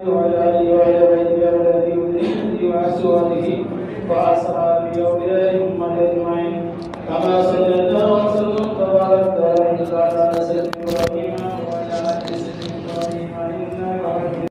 وعلى آله وعلى بيته الذي بذكره وأزواجه وأصحابه وأولئهم أجمعين كما صليت وسلمت وباركت على سيدنا إبراهيم وعلى آل سيدنا إبراهيم إنك حميد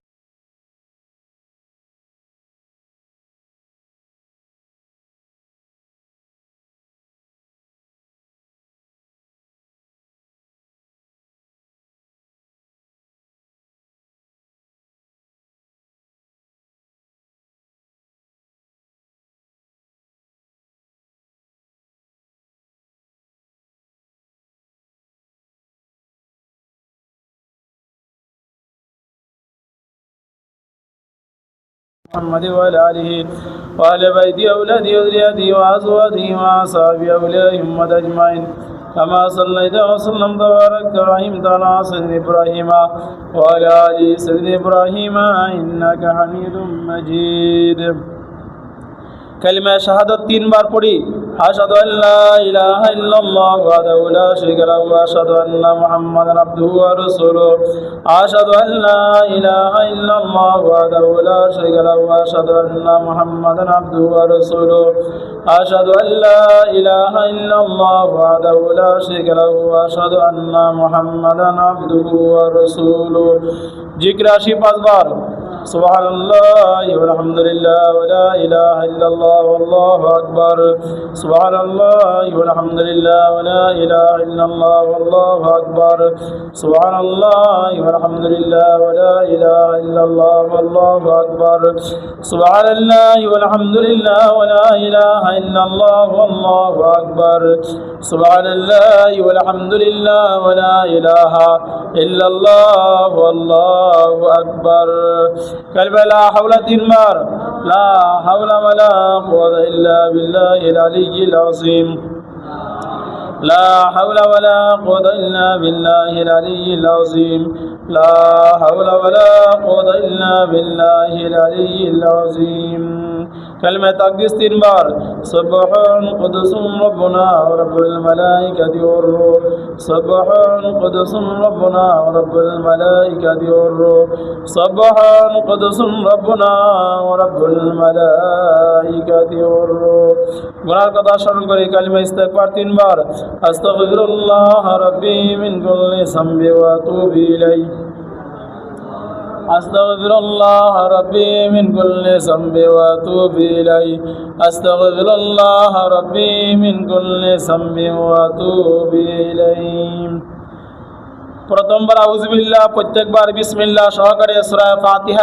محمد وعلى آله وعلى بيته أولاده وذريته وأزواجه وأصحابه أولئهم أجمعين كما صليت وسلمت وباركت ورحمت على سيدنا إبراهيم وعلى آل سيدنا إبراهيم إنك حميد مجيد كلمة شهادة 3 বার পড়ি আশহাদু আল্লা ইলাহা ইল্লাল্লাহ ওয়াহদাহু লা শারীকা লাহু ওয়া আশহাদু আন্না মুহাম্মাদান আবদুহু ওয়া রাসূলুহু আশহাদু আল্লা ইলাহা ইল্লাল্লাহ ওয়াহদাহু লা শারীকা লাহু ওয়া আশহাদু আন্না মুহাম্মাদান আবদুহু ওয়া রাসূলুহু আশহাদু আল্লা ইলাহা ইল্লাল্লাহ ওয়াহদাহু লা শারীকা লাহু ওয়া আশহাদু আন্না মুহাম্মাদান আবদুহু ওয়া রাসূলুহু জিকির 85 বার সুবহানাল্লাহি ওয়ালহামদুলিল্লাহ ওয়া লা ইলাহা ইল্লাল্লাহ ওয়াল্লাহু আকবার সুবহানাল্লাহি ওয়ালহামদুলিল্লাহ ওয়া লা ইলাহা ইল্লাল্লাহ ওয়াল্লাহু আকবার সুবহানাল্লাহি ওয়ালহামদুলিল্লাহ ওয়া লা ইলাহা ইল্লাল্লাহ ওয়াল্লাহু আকবার সুবহানাল্লাহি ওয়ালহামদুলিল্লাহ ওয়া লা ইলাহা ইল্লাল্লাহ ওয়াল্লাহু আকবার সুবহানাল্লাহি ওয়ালহামদুলিল্লাহ ওয়া লা ইলাহা ইল্লাল্লাহ ওয়াল্লাহু আকবার كلمة لا حول 3 বার لا حول ولا قوة إلا بالله العلي العظيم لا حول ولا قوة إلا بالله العلي العظيم لا حول ولا قوة إلا بالله العلي العظيم كلمة تقديس 3 বার سبح قدس ربنا ورب الملائكة والروح سبح قدس ربنا ورب الملائكة والروح سبح قدس ربنا ورب الملائكة والروح গুনার কথা স্মরণ করে কালিমা ইস্তেগফার 3 বার আস্তাগফিরুল্লাহ রাব্বি মিন কুল্লি যামবি ওয়া আতুবু ইলাইহি أستغفر الله ربي من كل ذنب وأتوب إليه أستغفر الله ربي من كل ذنب وأتوب إليه প্রথমবার আউযু বিল্লাহ প্রত্যেকবার বিসমিল্লাহ সহকারে সূরা ফাতিহা